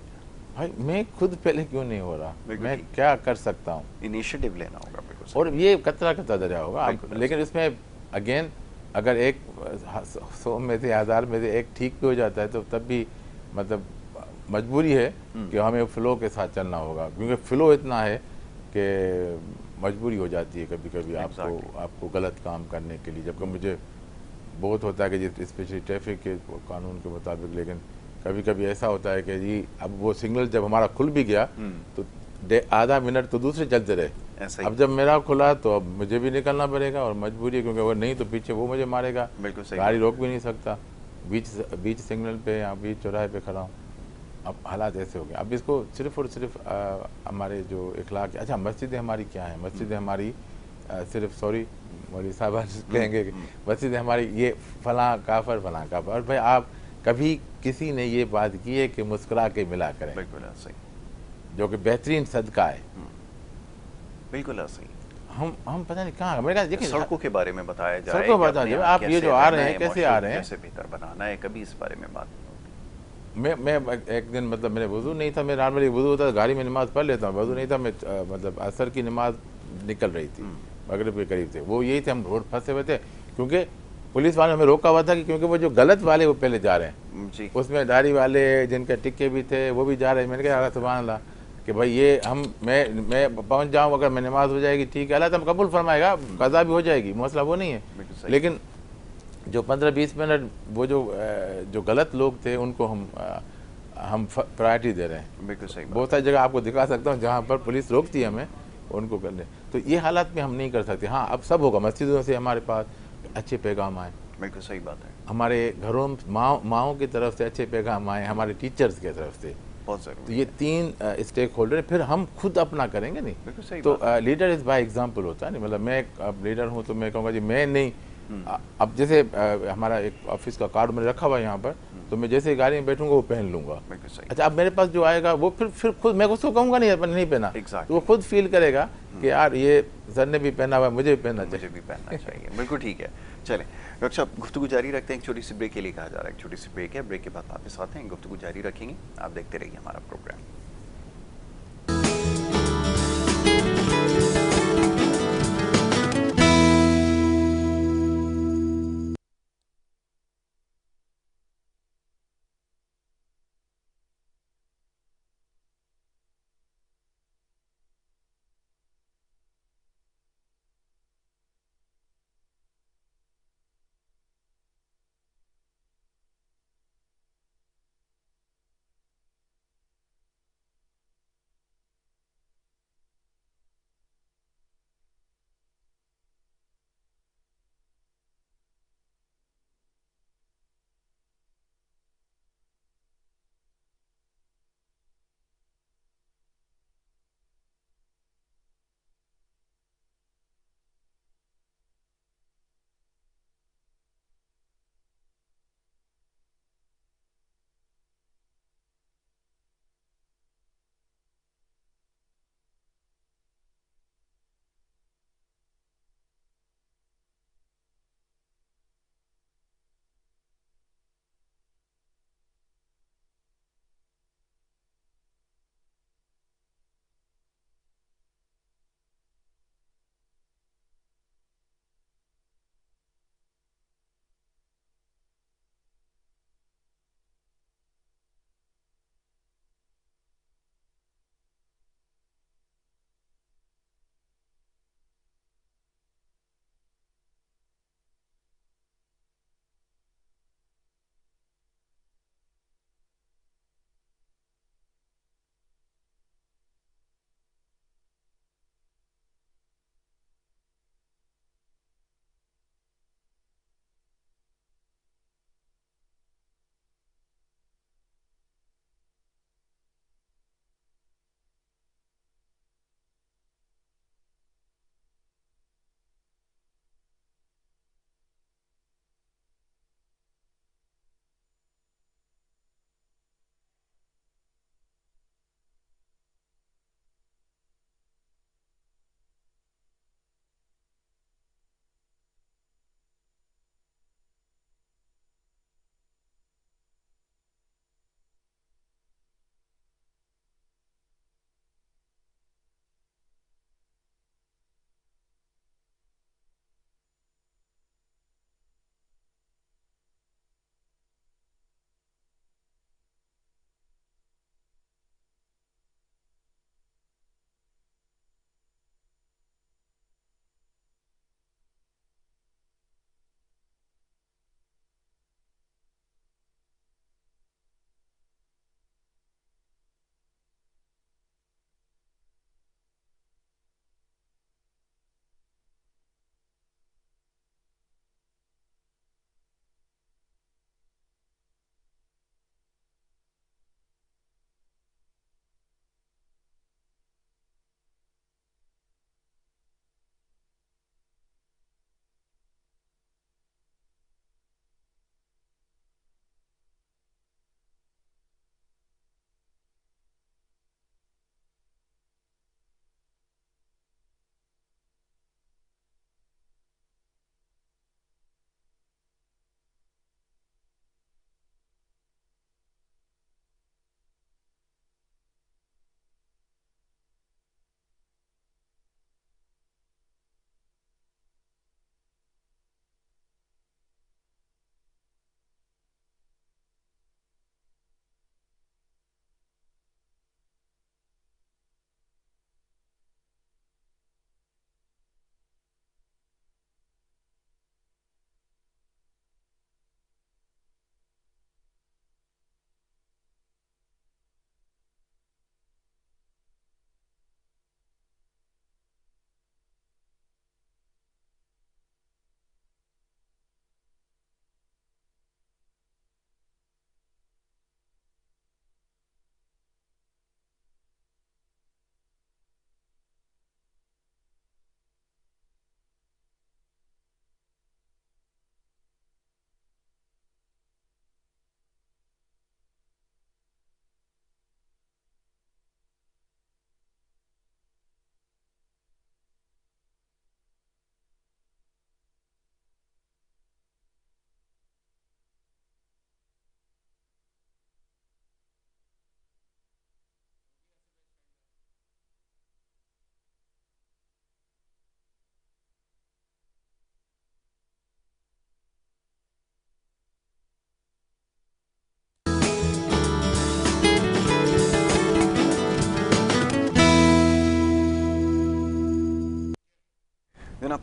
B: भाई मैं खुद पहले क्यों नहीं हो रहा,
A: बिल्कुल
B: मैं
A: ठीक।
B: क्या कर सकता हूँ,
A: इनिशिएटिव लेना होगा, बिल्कुल सही।
B: और ये कतरा कतरा दरिया होगा।
A: बिल्कुल
B: लेकिन इसमें अगेन अगर एक 100 में से 1000 में से एक ठीक भी हो जाता है तो तब भी मतलब मजबूरी है कि हमें फ्लो के साथ चलना होगा, क्योंकि फ्लो इतना है कि मजबूरी हो जाती है कभी कभी
A: Exactly.
B: आपको गलत काम करने के लिए। जबकि मुझे बहुत होता है कि जी स्पेशली ट्रैफिक के कानून के मुताबिक, लेकिन कभी कभी ऐसा होता है कि जी अब वो सिग्नल जब हमारा खुल भी गया तो आधा मिनट तो दूसरे चलते रहे,
A: ऐसा ही।
B: अब जब मेरा खुला तो अब मुझे भी निकलना पड़ेगा और मजबूरी है, क्योंकि अगर नहीं तो पीछे वो मुझे मारेगा,
A: बिल्कुल सही
B: गाड़ी
A: बात।
B: रोक भी नहीं सकता, बीच सिग्नल पे या बीच चौराहे पे खड़ा हूँ। अब हालात ऐसे हो गए। अब इसको सिर्फ और सिर्फ हमारे जो इखलाक, अच्छा मस्जिदें हमारी क्या हैं, मस्जिदें हमारी सिर्फ, सॉरी मौलवी साहब कहेंगे कि मस्जिदें हमारी ये फलां काफर फलां काफर, और भाई आप कभी किसी ने ये बात की है कि मुस्कुरा के मिला करें,
A: बिल्कुल ऐसा ही।
B: जो कि बेहतरीन सदका है।
A: बिल्कुल ऐसा ही।
B: हम पता नहीं कहाँ, मेरे देखिए
A: सड़कों के बारे में बताया जाए
B: सड़कों
A: कि
B: बता
A: अपने
B: दीजिए,
A: यहाँ
B: आप ये
A: कैसे
B: जो आ रहे
A: रहना
B: हैं
A: है,
B: कैसे
A: माशरे
B: आ
A: को
B: रहे हैं।
A: कैसे बेहतर बनाना है, कभी इस बारे में बात नहीं होती।
B: मैं एक दिन मतलब मेरे वज़ू नहीं था, मेरा नॉर्मली वज़ू होता है गाड़ी में नमाज़ पढ़ लेता हूँ, वज़ू नहीं था, मैं मतलब असर की नमाज़ निकल रही थी, मगरिब के करीब थे, वो यही थे, हम रोड फंसे हुए थे, क्योंकि पुलिस वालों ने हमें रोका हुआ था कि क्योंकि वो जो गलत वाले वो पहले जा रहे हैं,
A: जी।
B: उसमें दाढ़ी वाले जिनके टिक्के भी थे वो भी जा रहे हैं। मैंने कहा सुभान अल्लाह कि भाई ये मैं पहुंच जाऊं, अगर मैं नमाज हो जाएगी ठीक है, अल्लाह तो हम कबूल फरमाएगा, कज़ा भी हो जाएगी, मसला वो नहीं है।
A: बिल्कुल सही।
B: लेकिन जो 15-20 मिनट वो जो गलत लोग थे उनको हम प्रायोरिटी दे रहे हैं।
A: बिल्कुल सही बात।
B: बहुत सारी जगह आपको दिखा सकता हूँ जहाँ पर पुलिस रोकती है हमें उनको करने, तो ये हालात में हम नहीं कर सकते। हाँ, अब सब होगा, मस्जिदों से हमारे पास अच्छे पैगाम आए,
A: बिल्कुल सही बात है।
B: हमारे घरों में माओं की तरफ से अच्छे पैगाम आए, हमारे टीचर्स की तरफ से।
A: बहुत
B: तो
A: ज़रूरी
B: ये
A: है।
B: 3 स्टेक होल्डर है, फिर हम खुद अपना करेंगे नहीं।
A: बिल्कुल सही
B: तो
A: बात है।
B: लीडर इज़ बाय एग्जाम्पल होता है नहीं, मतलब मैं अब लीडर हूँ तो मैं कहूँगा जी मैं नहीं, अब जैसे हमारा एक ऑफिस का कार्ड मैंने रखा हुआ है यहाँ पर, तो मैं जैसे गाड़ी में बैठूंगा वो पहन लूंगा।
A: बिल्कुल सही।
B: अच्छा, अब मेरे पास जो आएगा वो फिर खुद, मैं उसको कहूँगा नहीं अपन नहीं पहना,
A: Exactly.
B: तो वो खुद फील करेगा कि यार ये सर ने भी पहना हुआ है, मुझे भी पहनना
A: मुझे
B: चाहिए।
A: भी पहनना चाहिए। बिल्कुल ठीक है। चलें डॉक्टर साहब, गुफ्तगू जारी रखते हैं। एक छोटी सी ब्रेक के लिए कहा जा रहा है, एक छोटी सी ब्रेक है, ब्रेक के बाद वापस आते हैं, गुफ्तगू जारी रखेंगे, आप देखते रहिए हमारा प्रोग्राम।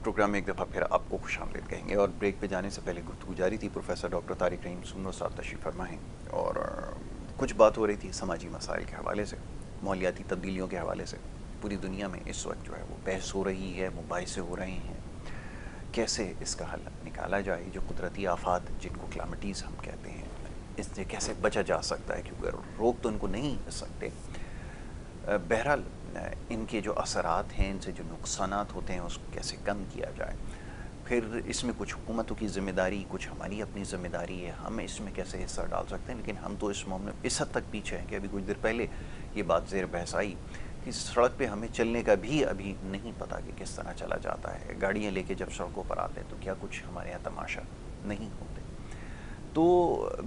A: प्रोग्राम में एक दफ़ा फिर आपको खुशामदीद कहेंगे और ब्रेक पे जाने से पहले गुफ्तगू जारी थी। प्रोफेसर डॉक्टर तारिक रहीम सुन्नो साहब तशरीफ़ फरमा हैं और कुछ बात हो रही थी समाजी मसाइल के हवाले से, माहौलियाती तब्दीलियों के हवाले से। पूरी दुनिया में इस वक्त जो है वो बहस हो रही है, मुबाहिसे हो रहे हैं, कैसे इसका हल निकाला जाए। जो कुदरती आफात जिनको क्लाइमेटीज़ हम कहते हैं, इससे कैसे बचा जा सकता है, क्योंकि रोक तो इनको नहीं सकते। बहरहाल इनके जो असरात हैं, इनसे जो नुकसानात होते हैं, उसको कैसे कम किया जाए। फिर इसमें कुछ हुकूमतों की ज़िम्मेदारी, कुछ हमारी अपनी ज़िम्मेदारी है, हम इसमें कैसे हिस्सा डाल सकते हैं। लेकिन हम तो इस मामले में इस हद तक पीछे हैं कि अभी कुछ देर पहले ये बात ज़ेर बहस आई कि सड़क पे हमें चलने का भी अभी नहीं पता कि किस तरह चला जाता है। गाड़ियाँ लेके जब सड़कों पर आते हैं तो क्या कुछ हमारे यहाँ तमाशा नहीं होते। तो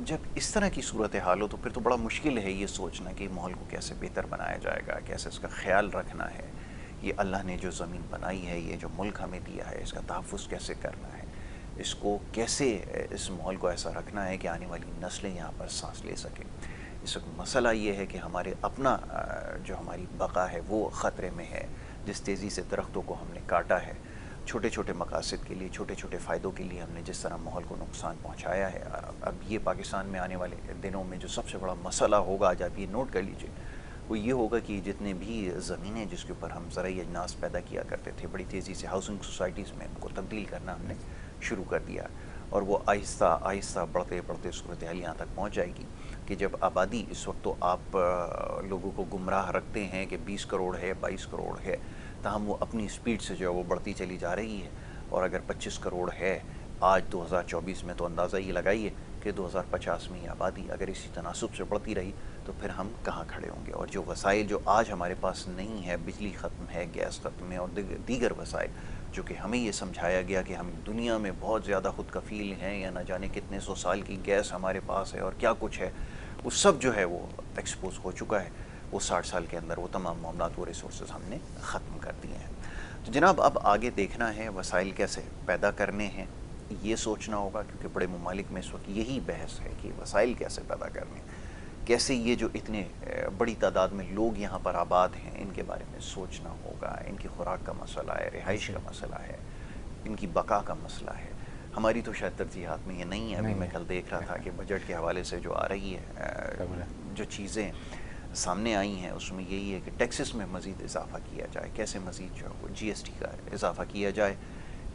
A: जब इस तरह की सूरत हाल हो तो फिर तो बड़ा मुश्किल है ये सोचना कि माहौल को कैसे बेहतर बनाया जाएगा, कैसे इसका ख्याल रखना है। ये अल्लाह ने जो ज़मीन बनाई है, ये जो मुल्क हमें दिया है, इसका तहफ़्फ़ुज़ कैसे करना है, इसको कैसे इस माहौल को ऐसा रखना है कि आने वाली नस्लें यहाँ पर सांस ले सकें। इस वक्त मसला ये है कि हमारे अपना जो हमारी बका है वो ख़तरे में है। जिस तेज़ी से दरख्तों को हमने काटा है, छोटे छोटे मकासद के लिए, छोटे छोटे फ़ायदों के लिए हमने जिस तरह माहौल को नुकसान पहुँचाया है, अब ये पाकिस्तान में आने वाले दिनों में जो सबसे बड़ा मसला होगा, आज आप ये नोट कर लीजिए, वो ये होगा कि जितने भी ज़मीनें जिसके ऊपर हम ज़राई अजनास पैदा किया करते थे, बड़ी तेज़ी से हाउसिंग सोसाइटीज़ में उनको तब्दील करना हमने शुरू कर दिया और वो आहिस्ता आहिस्ता बढ़ते बढ़ते सूरत हाल यहाँ तक पहुँच जाएगी कि जब आबादी इस वक्त तो आप लोगों को गुमराह रखते हैं कि 20 करोड़ है, 22 करोड़ है, ताहम वो अपनी स्पीड से जो है वो बढ़ती चली जा रही है। और अगर 25 करोड़ है आज 2024 में, तो अंदाज़ा ये लगाइए कि 2050 में ये आबादी अगर इसी तनासुब से बढ़ती रही तो फिर हम कहाँ खड़े होंगे। और जो वसाइल जो आज हमारे पास नहीं है, बिजली ख़त्म है, गैस ख़त्म है और दीगर वसाइल जो कि हमें ये समझाया गया कि हम दुनिया में बहुत ज़्यादा खुद कफ़ील हैं या ना जाने कितने 100 साल की गैस हमारे पास है और क्या कुछ है, वो सब जो है वो एक्सपोज हो चुका है। वो 60 साल के अंदर वो तमाम मामला वो रिसोर्स हमने ख़त्म कर दिए हैं। तो जनाब अब आगे देखना है वसाइल कैसे पैदा करने हैं, ये सोचना होगा, क्योंकि बड़े ममालिक में इस वक्त यही बहस है कि वसाइल कैसे पैदा करने, कैसे ये जो इतने बड़ी तादाद में लोग यहाँ पर आबाद हैं इनके बारे में सोचना होगा। इनकी खुराक का मसला है, रिहाइश का मसला है, इनकी बका का मसला है। हमारी तो शायद तरजीहात में ये नहीं है। अभी मैं कल देख रहा था कि बजट के हवाले से जो आ रही है, जो चीज़ें सामने आई हैं उसमें यही है कि टैक्सेस में मज़ीद इजाफ़ा किया जाए, कैसे मज़ीद जो है वो GST का इजाफ़ा किया जाए,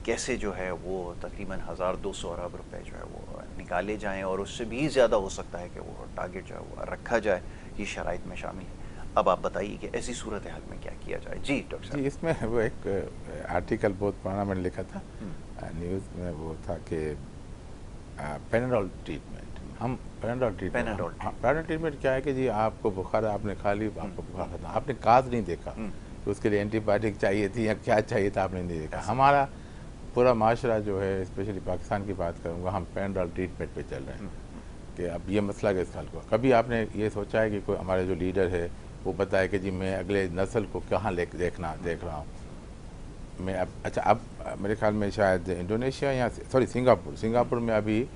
A: कैसे जो है वो तकरीबन 1200 अरब रुपए जो है वो निकाले जाएं और उससे भी ज़्यादा हो सकता है कि वो टारगेट जो है वो रखा जाए। ये शराइत में शामिल है। अब आप बताइए कि ऐसी सूरत हाल में क्या किया जाए। जी डॉक्टर साहब।
B: जी, इसमें वो एक आर्टिकल बहुत पुराना मैंने लिखा था न्यूज़ में, वो था कि पेनाडोल ट्रीटमेंट, हम पेनाडोल ट्रीटमेंट क्या है कि जी आपको बुखार है, आपने खा ली, आपको बुखार खत्म, आपने काज नहीं देखा कि उसके लिए एंटीबायोटिक चाहिए थी या क्या चाहिए था, आपने नहीं देखा। हमारा पूरा माशरा जो है, स्पेशली पाकिस्तान की बात करूँगा, हम पेनाडोल ट्रीटमेंट पे चल रहे हैं कि अब ये मसला किस साल को। कभी आपने ये सोचा है कि कोई हमारे जो लीडर है वो बताए कि जी मैं अगले नस्ल को कहाँ देख रहा हूँ मैं। अब अच्छा, अब मेरे ख्याल में शायद इंडोनेशिया या सिंगापुर में अभी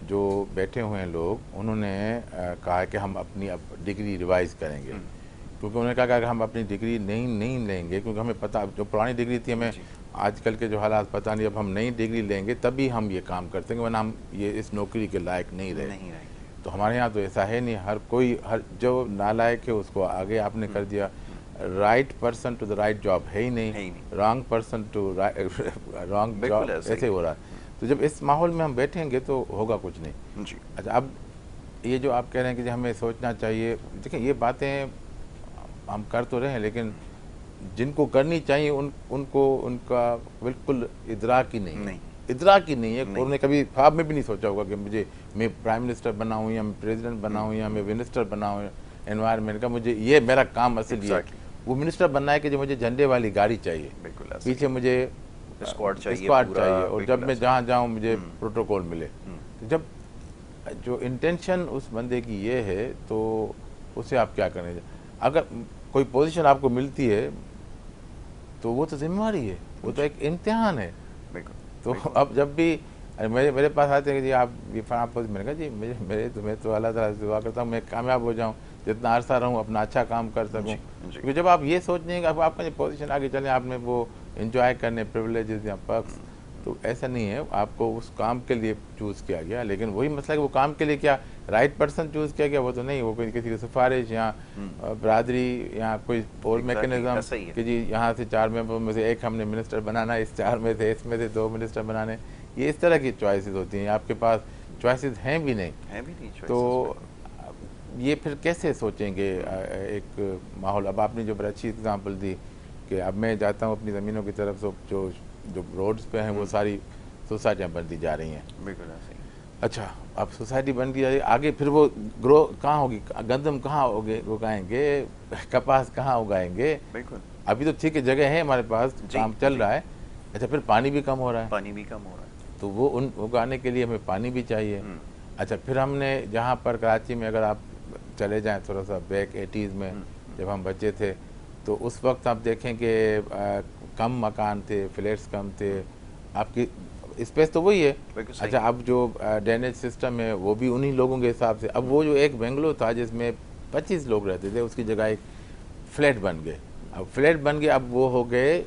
B: जो बैठे हुए हैं लोग, उन्होंने कहा है कि हम अपनी अब डिग्री रिवाइज़ करेंगे, क्योंकि उन्होंने कहा कि हम अपनी डिग्री नहीं लेंगे, क्योंकि हमें पता जो पुरानी डिग्री थी, हमें आजकल के जो हालात पता नहीं, अब हम नई डिग्री लेंगे तभी हम ये काम कर सकेंगे, वरना हम ये इस नौकरी के लायक नहीं रहे। तो हमारे यहाँ तो ऐसा है नहीं, हर जो नालायक है उसको आगे आपने कर दिया। Right person to the right job है ही नहीं, wrong person to wrong job ऐसे हो रहा है। तो जब इस माहौल में हम बैठेंगे तो होगा कुछ नहीं जी। अच्छा, अब ये जो आप कह रहे हैं कि हमें सोचना चाहिए, देखिए ये बातें हम कर तो रहे हैं, लेकिन जिनको करनी चाहिए उनको उनका बिल्कुल इदराक ही नहीं है। उन्होंने कभी ख्वाब में भी नहीं सोचा होगा कि मैं प्राइम मिनिस्टर बनाऊँ या मैं प्रेसिडेंट बनाऊँ या मैं मिनिस्टर बनाऊँ एनवायरनमेंट का, मुझे ये मेरा काम असल ये वो मिनिस्टर बनना है कि जो मुझे झंडे वाली गाड़ी चाहिए, पीछे मुझे स्क्वाड चाहिए और जब मैं जहाँ जाऊँ मुझे प्रोटोकॉल मिले। तो जब जो इंटेंशन उस बंदे की ये है तो उसे आप क्या करें। अगर कोई पोजीशन आपको मिलती है तो वो तो जिम्मेवारी है, वो तो एक इम्तिहान है। तो अब जब भी मेरे पास आते हैं कि जी आप ये फला पोजीशन, मैंने कहा जी मैं तो अल्लाह ताला से दुआ करता हूँ मैं कामयाब हो जाऊँ, जितना अरसा रहूँ अपना अच्छा काम कर सकूँ। क्योंकि जब आप ये सोच लेंगे कि आपका जो पोजीशन आगे चले, आपने वो इंजॉय करने, प्रिविलेजेस या पर्क्स, तो ऐसा नहीं है। आपको उस काम के लिए चूज़ किया गया, लेकिन वही मसला है कि वो काम के लिए क्या राइट पर्सन चूज़ किया गया, वो तो नहीं, वो कोई किसी की सिफारिश या बरादरी या कोई और मैकेनिज्म कि जी यहाँ से 4 मेंबर में से एक हमने मिनिस्टर बनाना, इस 4 में से इसमें से 2 मिनिस्टर बनाने, ये इस तरह की चॉइसेस होती हैं। आपके पास चॉइसेस हैं भी नहीं, तो ये फिर कैसे सोचेंगे एक माहौल। अब आपने जो बड़ी अच्छी एग्जांपल दी कि अब मैं जाता हूँ अपनी ज़मीनों की तरफ, से जो रोड्स पे हैं वो सारी सोसाइटियाँ बनती जा रही हैं।
A: बिल्कुल ऐसे ही।
B: अच्छा, अब सोसाइटी बनती जा रही है, आगे फिर वो ग्रो कहाँ होगी, गंदम कहाँ उगाएंगे, कपास कहाँ उगाएंगे।
A: बिल्कुल,
B: अभी तो ठीक है, जगह है हमारे पास, काम चल रहा है। अच्छा, फिर पानी भी कम हो रहा है, तो वो उगाने के लिए हमें पानी भी चाहिए। अच्छा, फिर हमने जहाँ पर कराची में अगर आप चले जाएं थोड़ा सा बैक 80s में, जब हम बच्चे थे, तो उस वक्त आप देखें कि कम मकान थे, फ्लैट्स कम थे, आपकी स्पेस तो वही है। अच्छा, अब जो ड्रेनेज सिस्टम है वो भी उन्हीं लोगों के हिसाब से, अब वो जो एक बेंगलो था जिसमें 25 लोग रहते थे, उसकी जगह एक फ्लैट बन गए। अब फ्लैट बन गए, अब वो हो गए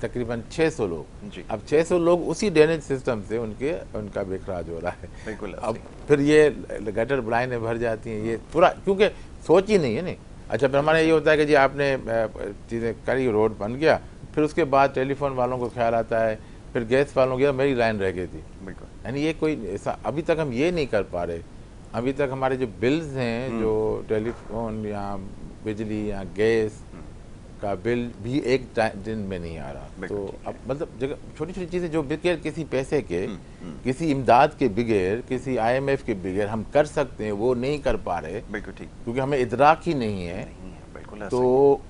B: तकरीबन 600 लोग। अब 600 लोग उसी ड्रेनेज सिस्टम से उनका बेखराज हो रहा है। अब फिर ये गटर ब्लाइनें भर जाती हैं, ये पूरा क्योंकि सोच ही नहीं है। नहीं, अच्छा, फिर हमारे ये होता है कि जी आपने चीज़ें करी, रोड बन गया, फिर उसके बाद टेलीफोन वालों को ख्याल आता है, फिर गैस वालों को मेरी लाइन रह गई थी। यानी ये कोई ऐसा अभी तक हम ये नहीं कर पा रहे। अभी तक हमारे जो बिल्स हैं, जो टेलीफोन या बिजली या गैस का बिल भी एक दिन में नहीं आ रहा। तो अब मतलब जगह छोटी छोटी चीज़ें जो बगैर किसी पैसे के, किसी इमदाद के बगैर, किसी IMF के बगैर हम कर सकते हैं, वो नहीं कर पा रहे।
A: बिल्कुल ठीक,
B: क्योंकि हमें इदराक ही नहीं है। तो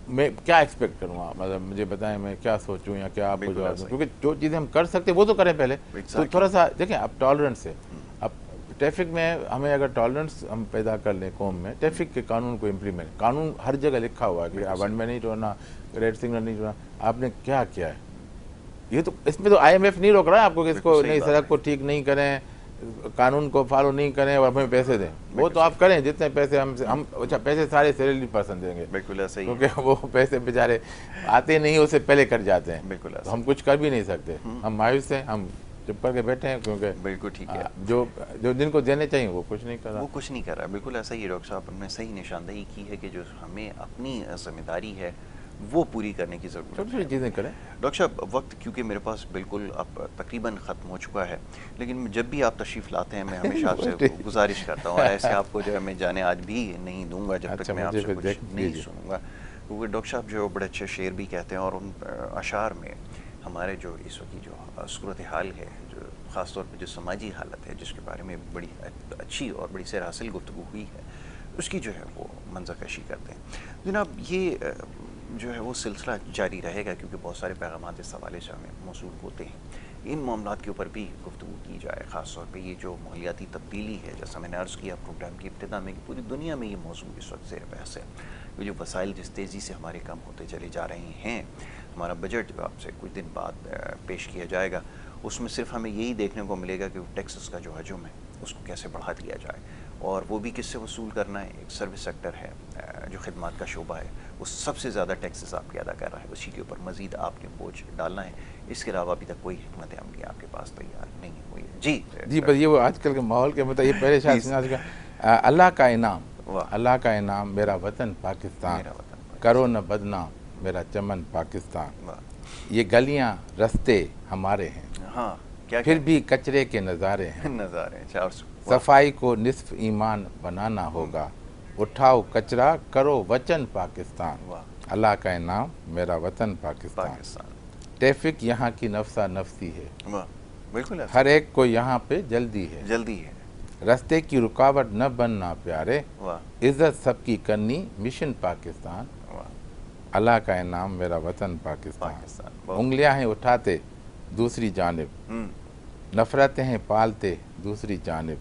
B: मैं क्या एक्सपेक्ट करूँगा, मतलब मुझे बताएं मैं क्या सोचूं या क्या आपको जवाब दूं, क्योंकि जो चीज़ें हम कर सकते हैं वो तो करें पहले। तो थोड़ा सा देखें, अब टॉलरेंस है। अब ट्रैफिक में हमें अगर टॉलरेंस हम पैदा कर लें कौम में, ट्रैफिक के कानून को इम्प्लीमेंट, कानून हर जगह लिखा हुआ है कि वन में नहीं तोड़ना, रेड सिग्नल नहीं तोड़ना, आपने क्या किया है? ये तो इसमें तो IMF नहीं रोक रहा है आपको कि इसको नहीं, सड़क को ठीक नहीं करें, कानून को फॉलो नहीं करें और हमें पैसे दें। वो तो आप करें जितने पैसे हम अच्छा, पैसे सारे सैलरी पर्सन देंगे,
A: बिल्कुल ऐसे ही,
B: क्योंकि वो पैसे बेचारे आते नहीं, उससे पहले कट जाते हैं।
A: बिल्कुल,
B: तो हम कुछ कर भी नहीं सकते, हम मायूस हैं, हम चुप करके बैठे हैं, क्योंकि
A: बिल्कुल ठीक है,
B: जो जिनको देने चाहिए वो कुछ नहीं कर रहा,
A: वो कुछ नहीं कर रहा। बिल्कुल ऐसा ही डॉक्टर साहब ने सही निशानदेही की है कि जो हमें अपनी जिम्मेदारी है वो पूरी करने की ज़रूरत है।
B: छोटी छोटी चीज़ें करें।
A: डॉक्टर साहब, वक्त क्योंकि मेरे पास बिल्कुल अब तकरीबन ख़त्म हो चुका है, लेकिन जब भी आप तशरीफ़ लाते हैं मैं हमेशा आपसे गुजारिश करता हूँ, और ऐसे आपको जो है मैं जाने आज भी नहीं दूंगा जब तक मैं आपसे कुछ नहीं सुनूंगा। क्योंकि डॉक्टर साहब जो बड़े अच्छे शेर भी कहते हैं, और उन अशार में हमारे जो इस वक्त की जो सूरत हाल है, जो ख़ास तौर पे जो समाजी हालत है, जिसके बारे में बड़ी अच्छी और बड़ी सैर हासिल गुफ्तगू हुई है, उसकी जो है वो मंजरकशी करते हैं। जनाब, ये जो है वो सिलसिला जारी रहेगा, क्योंकि बहुत सारे पैगाम इस हवाले से हमें मौसूल होते हैं। इन मामलात के ऊपर भी गुफ्तगू की जाए, ख़ास तौर पे ये जो माहौलियाती तब्दीली है, जैसा मैंने अर्ज़ किया प्रोग्राम की इब्तिदा में, कि पूरी दुनिया में ये मौजूद इस वक्त ज़ेर बहस है। ये जो वसाइल जिस तेज़ी से हमारे कम होते चले जा रहे हैं, हमारा बजट जो आपसे कुछ दिन बाद पेश किया जाएगा, उसमें सिर्फ हमें यही देखने को मिलेगा कि टैक्सेस का जो हजम है उसको कैसे बढ़ा दिया जाए, और वो भी किससे वसूल करना है। एक सर्विस सेक्टर है, जो खिदमत का शोबा है, वो सबसे ज़्यादा टैक्सेस आपके अदा कर रहा है, उसी के ऊपर मज़ीद आपने बोझ डालना है। इसके अलावा अभी तक कोई हिकमत अमली आपके पास तैयार नहीं हुई है। जी
B: बस ये वो आजकल के माहौल के मतलब, ये पहले शायद अल्लाह का इनाम, अल्लाह का इनाम मेरा वतन पाकिस्तान, करो न बदनाम मेरा चमन पाकिस्तान, ये गलियाँ रस्ते हमारे हैं,
A: हाँ, क्या
B: फिर भी कचरे के नज़ारे हैं,
A: नज़ारे,
B: सफाई को निस्फ ईमान बनाना होगा, उठाओ कचरा करो वचन पाकिस्तान, अल्लाह का इनाम मेरा वतन पाकिस्तान, ट्रैफिक यहाँ की नफसा नफसी है,
A: बिल्कुल
B: हर एक को यहाँ पे जल्दी है, रास्ते की रुकावट न बनना प्यारे, इज्जत सबकी करनी मिशन पाकिस्तान, अल्लाह का इनाम मेरा वतन पाकिस्तान, उंगलियां हैं उठाते दूसरी जानिब, नफरतें हैं पालते दूसरी जानिब,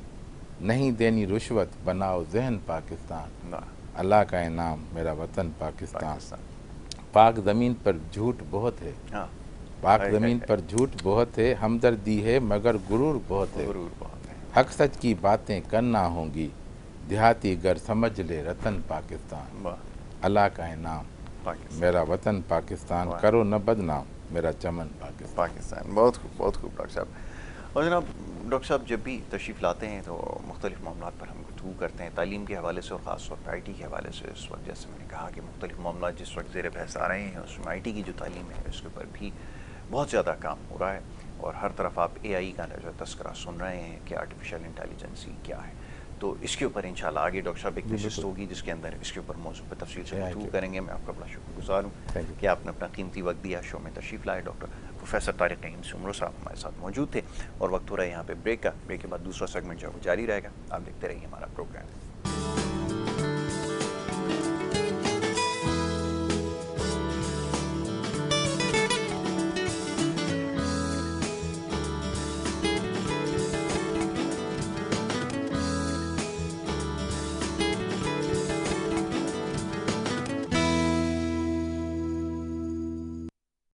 B: नहीं देनी रुश्वत बनाओ जहन पाकिस्तान, अल्लाह का इनाम मेरा वतन पाकिस्तान, पाक ज़मीन पर झूठ बहुत है, पाक ज़मीन पर झूठ बहुत है, हमदर्दी है मगर गुरूर बहुत है, हक सच की बातें करना होंगी, देहाती घर समझ ले रतन पाकिस्तान, अल्लाह का इनाम
A: पाकिस्तान।
B: मेरा वतन पाकिस्तान,
A: वाह।
B: करो न बदनाम मेरा चमन पाकिस्तान।
A: पाकिस्तान, बहुत खूब, बहुत खूब डॉक्टर साहब। और जनाब डॉक्टर साहब जब भी तशरीफ़ लाते हैं तो मुख्तलिफ़ मामलात पर हम गुफ्तगू करते हैं, तालीम के हवाले से और ख़ास तौर पर IT के हवाले से। इस वक्त जैसे मैंने कहा कि मुख्तलिफ़ मामलात जिस वक्त ज़ेर बहस आ रहे हैं, उसमें IT की जो तालीम है उसके ऊपर भी बहुत ज़्यादा काम हो रहा है, और हर तरफ आप AI का जो तस्करा सुन रहे हैं कि आर्टिफिशियल इंटेलिजेंस क्या है। तो इसके ऊपर इंशाल्लाह आगे डॉक्टर साहब एक
B: जी
A: नशिस्त
B: बिल्कुल।
A: होगी जिसके अंदर इसके ऊपर मौजूद पर तफसील से
B: AI
A: गुफ्तगू
B: के
A: करेंगे। मैं आपका बड़ा शुक्रगुजार हूँ
B: थैंक यू।
A: कि आपने अपना कीमती वक्त दिया, शो में तशरीफ़ लाए। डॉक्टर प्रोफेसर तारिक नईम सुमरो साहब हमारे साथ मौजूद थे। और वक्त हो रहा है यहाँ पे ब्रेक का। ब्रेक के बाद दूसरा सेगमेंट जो है वो जारी रहेगा। आप देखते रहिए हमारा प्रोग्राम।